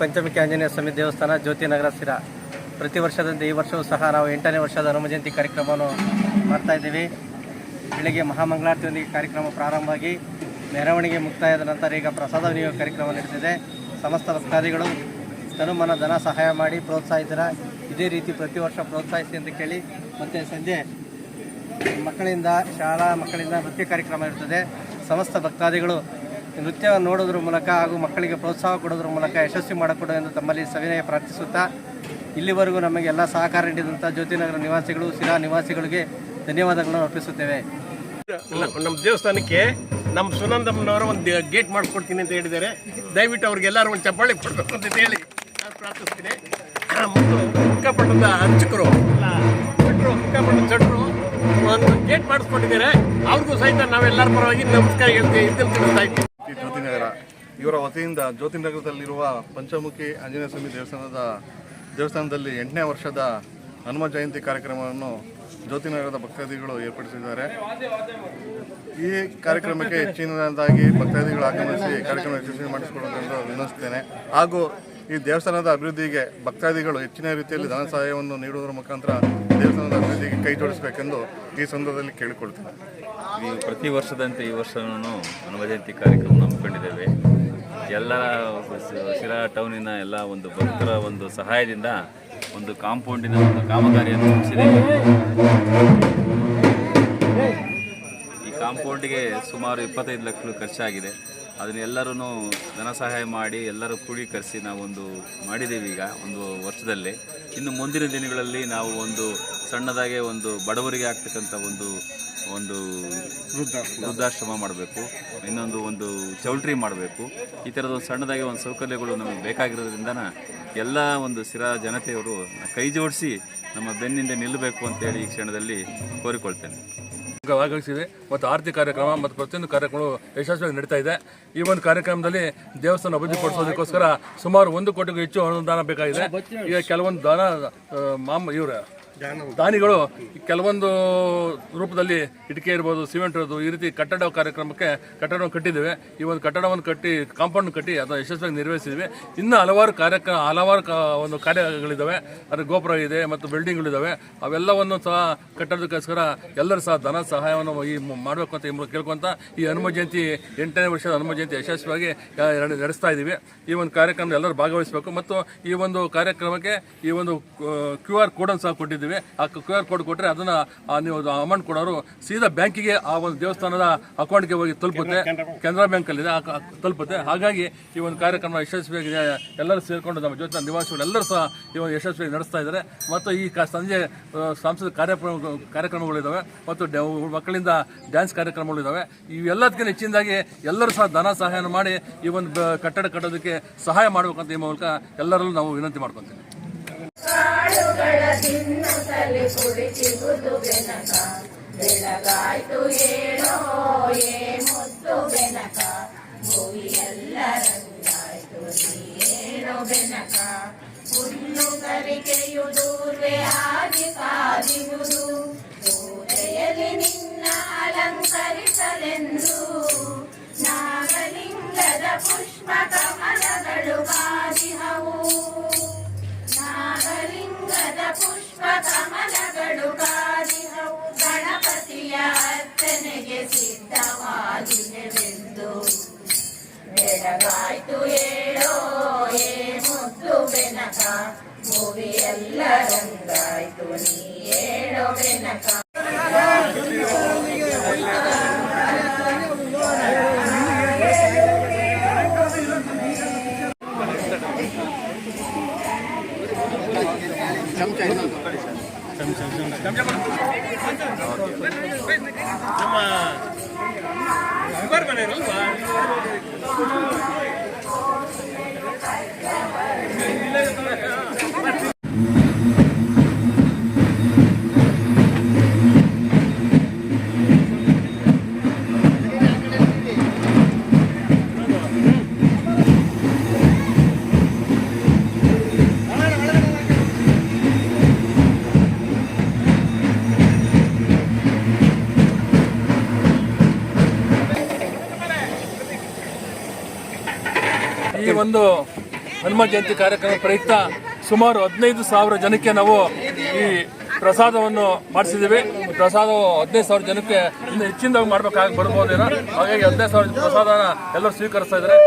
ಪಂಚಮುಖಿ ಆಂಜನೇಯ ಸ್ವಾಮಿ ದೇವಸ್ಥಾನ ಜ್ಯೋತಿನಗರ ಸಿರಾ. ಪ್ರತಿ ವರ್ಷದಂತೆ ಈ ವರ್ಷವೂ ಸಹ ನಾವು 8ನೇ ವರ್ಷದ ಹನುಮ ಜಯಂತಿ ಕಾರ್ಯಕ್ರಮವನ್ನು ಮಾಡ್ತಾಯಿದ್ದೀವಿ. ಬೆಳಗ್ಗೆ ಮಹಾಮಂಗಳಾರತಿಯೊಂದಿಗೆ ಕಾರ್ಯಕ್ರಮ ಪ್ರಾರಂಭವಾಗಿ ಮೆರವಣಿಗೆ ಮುಕ್ತಾಯದ ನಂತರ ಈಗ ಪ್ರಸಾದ ವಿನಿಯೋಗ ಕಾರ್ಯಕ್ರಮ ನಡೆದಿದೆ. ಸಮಸ್ತ ಭಕ್ತಾದಿಗಳು ತನುಮನ ಧನ ಸಹಾಯ ಮಾಡಿ ಪ್ರೋತ್ಸಾಹಿಸಿದ ಇದೇ ರೀತಿ ಪ್ರತಿ ವರ್ಷ ಪ್ರೋತ್ಸಾಹಿಸಿ ಅಂತ ಕೇಳಿ, ಮತ್ತು ಸಂಜೆ ಮಕ್ಕಳಿಂದ ಶಾಲಾ ಮಕ್ಕಳಿಂದ ನೃತ್ಯ ಕಾರ್ಯಕ್ರಮ ಇರ್ತದೆ. ಸಮಸ್ತ ಭಕ್ತಾದಿಗಳು ನೃತ್ಯವನ್ನು ನೋಡೋದ್ರ ಮೂಲಕ ಹಾಗೂ ಮಕ್ಕಳಿಗೆ ಪ್ರೋತ್ಸಾಹ ಕೊಡೋದ್ರ ಮೂಲಕ ಯಶಸ್ವಿ ಮಾಡಿಕೊಡು ಎಂದು ತಮ್ಮಲ್ಲಿ ಸವಿನಯ ಪ್ರಾರ್ಥಿಸುತ್ತಾ, ಇಲ್ಲಿವರೆಗೂ ನಮಗೆಲ್ಲ ಸಹಕಾರ ನೀಡಿದಂಥ ಜ್ಯೋತಿನಗರ ನಿವಾಸಿಗಳು, ಸಿರಾ ನಿವಾಸಿಗಳಿಗೆ ಧನ್ಯವಾದಗಳನ್ನು ಅರ್ಪಿಸುತ್ತೇವೆ. ನಮ್ಮ ದೇವಸ್ಥಾನಕ್ಕೆ ನಮ್ಮ ಸುನಂದಮ್ಮನವರ ಒಂದು ಗೇಟ್ ಮಾಡಿಕೊಡ್ತೀನಿ ಅಂತ ಹೇಳಿದ್ದಾರೆ. ದಯವಿಟ್ಟು ಅವ್ರಿಗೆಲ್ಲರೂ ಒಂದು ಚಪ್ಪಾಳೆ ಕೊಡಬೇಕು ಅಂತ ಹೇಳಿ ನಾನು ಪ್ರಾರ್ಥಿಸ್ತೀನಿ. ಮತ್ತು ಹುಕ್ಕಪಟ್ಟಣದ ಅರ್ಚಕರು ಹುಕ್ಕಪಟ್ಟಣದ ಚಟ್ರು ಒಂದು ಗೇಟ್ ಮಾಡಿಸ್ಕೊಟ್ಟಿದ್ದಾರೆ. ಅವ್ರಿಗೂ ಸಹಿತ ನಾವೆಲ್ಲರ ಪರವಾಗಿ ನಮಸ್ಕಾರ ಹೇಳ್ತೀವಿ. ಇದನ್ನು ತಿಳಿಸ್ತಾ ಇದ್ದೀವಿ. ಜ್ಯೋತಿನಗರ ಇವರ ವತಿಯಿಂದ ಜ್ಯೋತಿನಗರದಲ್ಲಿರುವ ಪಂಚಮುಖಿ ಆಂಜನೇಯ ಸ್ವಾಮಿ ದೇವಸ್ಥಾನದಲ್ಲಿ 8ನೇ ವರ್ಷದ ಹನುಮ ಜಯಂತಿ ಕಾರ್ಯಕ್ರಮವನ್ನು ಜ್ಯೋತಿನಗರದ ಭಕ್ತಾದಿಗಳು ಏರ್ಪಡಿಸಿದ್ದಾರೆ. ಈ ಕಾರ್ಯಕ್ರಮಕ್ಕೆ ಹೆಚ್ಚಿನದಾಗಿ ಭಕ್ತಾದಿಗಳು ಆಗಮಿಸಿ ಕಾರ್ಯಕ್ರಮ ಯಶಸ್ವಿ ಮಾಡಿಸಿಕೊಳ್ಳುವುದೆಂದು ವಿನಂತಿಸುತ್ತೇನೆ. ಹಾಗೂ ಈ ದೇವಸ್ಥಾನದ ಅಭಿವೃದ್ಧಿಗೆ ಭಕ್ತಾದಿಗಳು ಹೆಚ್ಚಿನ ರೀತಿಯಲ್ಲಿ ಧನ ಸಹಾಯವನ್ನು ನೀಡುವುದರ ಮುಖಾಂತರ ದೇವಸ್ಥಾನದ ಅಭಿವೃದ್ಧಿಗೆ ಕೈ ಜೋಡಿಸಬೇಕೆಂದು ಈ ಸಂದರ್ಭದಲ್ಲಿ ಕೇಳಿಕೊಳ್ತೇನೆ. ಈ ಪ್ರತಿ ವರ್ಷದಂತೆ ಈ ವರ್ಷವೂ ಹನುಮ ಜಯಂತಿ ಕಾರ್ಯಕ್ರಮ ಹಮ್ಮಿಕೊಂಡಿದ್ದೇವೆ. ಎಲ್ಲರ ಸಿರಾ ಟೌನಿನ ಎಲ್ಲ ಒಂದು ಭಕ್ತರ ಒಂದು ಸಹಾಯದಿಂದ ಒಂದು ಕಾಂಪೌಂಡಿನ ಒಂದು ಕಾಮಗಾರಿಯನ್ನು ಮುಗಿಸಿದ್ದೇವೆ. ಈ ಕಾಂಪೌಂಡಿಗೆ ಸುಮಾರು 25 ಲಕ್ಷ ಖರ್ಚಾಗಿದೆ. ಅದನ್ನೆಲ್ಲರೂ ಧನ ಸಹಾಯ ಮಾಡಿ ಎಲ್ಲರೂ ಕ್ರೋಢೀಕರಿಸಿ ನಾವೊಂದು ಮಾಡಿದ್ದೇವೆ. ಈಗ ಒಂದು ವರ್ಷದಲ್ಲೇ ಇನ್ನು ಮುಂದಿನ ದಿನಗಳಲ್ಲಿ ನಾವು ಒಂದು ಸಣ್ಣದಾಗೆ ಒಂದು ಬಡವರಿಗೆ ಆಗ್ತಕ್ಕಂಥ ಒಂದು ವೃದ್ಧಾಶ್ರಮ ಮಾಡಬೇಕು, ಒಂದು ಚೌಲ್ಟ್ರಿ ಮಾಡಬೇಕು. ಈ ಥರದ ಒಂದು ಸಣ್ಣದಾಗಿ ಒಂದು ಸೌಕರ್ಯಗಳು ನಮಗೆ ಬೇಕಾಗಿರೋದ್ರಿಂದ ಎಲ್ಲ ಒಂದು ಸಿರಾ ಜನತೆಯವರು ಕೈ ಜೋಡಿಸಿ ನಮ್ಮ ಬೆನ್ನಿಂದ ನಿಲ್ಲಬೇಕು ಅಂತೇಳಿ ಈ ಕ್ಷಣದಲ್ಲಿ ಕೋರಿಕೊಳ್ತೇನೆ. ಭಾಗವಹಿಸಿದೆ ಮತ್ತು ಆರತಿ ಕಾರ್ಯಕ್ರಮ ಮತ್ತು ಪ್ರತಿಯೊಂದು ಕಾರ್ಯಕ್ರಮಗಳು ಯಶಸ್ವಿಯಾಗಿ ನಡೀತಾ ಇದೆ. ಈ ಒಂದು ಕಾರ್ಯಕ್ರಮದಲ್ಲಿ ದೇವಸ್ಥಾನ ಅಭಿವೃದ್ಧಿಪಡಿಸೋದಕ್ಕೋಸ್ಕರ ಸುಮಾರು 1 ಕೋಟಿಗೂ ಹೆಚ್ಚು ಅನುದಾನ ಬೇಕಾಗಿದೆ. ಈಗ ಕೆಲವೊಂದು ದಾನಿಗಳು ಕೆಲವೊಂದು ರೂಪದಲ್ಲಿ ಇಟ್ಟಿಗೆ ಇರ್ಬೋದು, ಸಿಮೆಂಟ್ ಇರ್ಬೋದು, ಈ ರೀತಿ ಕಟ್ಟಡ ಕಾರ್ಯಕ್ರಮಕ್ಕೆ ಕಟ್ಟಡವನ್ನು ಕಟ್ಟಿದ್ದೇವೆ. ಈ ಒಂದು ಕಟ್ಟಡವನ್ನು ಕಟ್ಟಿ ಕಾಂಪೌಂಡ್ ಕಟ್ಟಿ ಅದನ್ನು ಯಶಸ್ವಿಯಾಗಿ ನಿರ್ವಹಿಸಿದ್ವಿ. ಇನ್ನು ಹಲವಾರು ಒಂದು ಕಾರ್ಯಗಳಿದ್ದಾವೆ. ಅದರ ಗೋಪುರ ಇದೆ ಮತ್ತು ಬಿಲ್ಡಿಂಗ್ಗಳಿದ್ದಾವೆ. ಅವೆಲ್ಲವನ್ನು ಸಹ ಕಟ್ಟೋದಕ್ಕೋಸ್ಕರ ಎಲ್ಲರೂ ಸಹ ಧನ ಸಹಾಯವನ್ನು ಮಾಡಬೇಕು ಅಂತ ಕೇಳ್ಕೊಂತ ಈ ಹನುಮ ಜಯಂತಿ 8ನೇ ವರ್ಷದ ಹನುಮ ಜಯಂತಿ ಯಶಸ್ವಿಯಾಗಿ ನಡೆಸ್ತಾ ಇದ್ದೀವಿ. ಈ ಒಂದು ಕಾರ್ಯಕ್ರಮ ಎಲ್ಲರೂ ಭಾಗವಹಿಸಬೇಕು ಮತ್ತು ಈ ಒಂದು ಕಾರ್ಯಕ್ರಮಕ್ಕೆ ಈ ಒಂದು QR ಕೋಡನ್ನು ಸಹ ಕೊಟ್ಟಿದ್ದೀವಿ. ಆ QR ಕೋಡ್ ಕೊಟ್ಟರೆ ಅದನ್ನು ನೀವು ಅಮೌಂಟ್ ಕೊಡೋರು ಸೀದಾ ಬ್ಯಾಂಕಿಗೆ ಆ ಒಂದು ದೇವಸ್ಥಾನದ ಅಕೌಂಟ್ಗೆ ಹೋಗಿ ತಲುಪುತ್ತೆ. ಕೆನರಾ ಬ್ಯಾಂಕಲ್ಲಿದೆ, ತಲುಪುತ್ತೆ. ಹಾಗಾಗಿ ಈ ಒಂದು ಕಾರ್ಯಕ್ರಮ ಯಶಸ್ವಿಯಾಗಿ ಎಲ್ಲರೂ ಸೇರಿಕೊಂಡು ನಮ್ಮ ಜ್ಯೋತಿನ ನಿವಾಸಿಗಳು ಎಲ್ಲರೂ ಸಹ ಈ ಒಂದು ಯಶಸ್ವಿಯಾಗಿ ನಡೆಸ್ತಾ ಇದ್ದಾರೆ. ಮತ್ತು ಈ ಸಂಜೆ ಸಾಂಸ್ಕೃತಿಕ ಕಾರ್ಯಕ್ರಮಗಳಿದ್ದಾವೆ ಮತ್ತು ಮಕ್ಕಳಿಂದ ಡ್ಯಾನ್ಸ್ ಕಾರ್ಯಕ್ರಮಗಳಿದ್ದಾವೆ. ಇವೆಲ್ಲದಕ್ಕಿಂತ ಹೆಚ್ಚಿನದಾಗಿ ಎಲ್ಲರೂ ಸಹ ಧನ ಸಹಾಯ ಮಾಡಿ ಈ ಒಂದು ಕಟ್ಟಡ ಕಟ್ಟೋದಕ್ಕೆ ಸಹಾಯ ಮಾಡಬೇಕಂತ ಈ ಮೂಲಕ ಎಲ್ಲರಲ್ಲೂ ನಾವು ವಿನಂತಿ ಮಾಡ್ಕೊತೀವಿ. ಕಾಳುಗಳ ತಿನ್ನುತ್ತಲೇ ಕುಡಿಸಿಗುದು ಬೆನಕ, ಬೆಳಗಾಯ್ತು ಏನೋ ಮುತ್ತು ಬೆನಕ, ಭೂಮಿಯೆಲ್ಲ ರಂಗಾಯ್ತು ನೀನೋ ಬೆನಕ, ಹುಲ್ಲು ಕರಿಕೆಯು ದೂರ್ವೆ ಆಗಿ ಕಾದಿರುವುದು, ಪೂಜೆಯಲ್ಲಿ ನಿನ್ನ ಅಲಂಕರಿಸಲೆಂದು, ನಾಗಲಿಂಗದ ಪುಷ್ಪ ಕಮಲಗಳು ಕಾದಿಹವು, ನಾಗಲಿಂಗದ ಪುಷ್ಪ ಕಮಲಗಳು ಕಾದಿಹವು, ಗಣಪತಿಯ ಅರ್ಚನೆಗೆ ಸಿದ್ಧವಾಗಿವೆಂದು, ಬೆಳಗಾಯ್ತು ಹೇಳೋ ಮುದ್ದು ಬೆನಕ, ಭೂಮಿಯೆಲ್ಲ ರಂಗಾಯ್ತು ನೀ ಹೇಳೋ ಬೆನಕ. ಈ ಒಂದು ಹನುಮ ಜಯಂತಿ ಕಾರ್ಯಕ್ರಮ ಪ್ರಯುಕ್ತ ಸುಮಾರು 15,000 ಜನಕ್ಕೆ ನಾವು ಈ ಪ್ರಸಾದವನ್ನು ಮಾಡಿಸಿದ್ದೀವಿ. ಪ್ರಸಾದವು 15,000 ಜನಕ್ಕೆ ಇನ್ನು ಹೆಚ್ಚಿನದಾಗಿ ಬರ್ಬೋದೇನೋ, ಹಾಗಾಗಿ 15,000 ಪ್ರಸಾದನ ಎಲ್ಲರೂ ಸ್ವೀಕರಿಸ್ತಾ ಇದ್ದಾರೆ.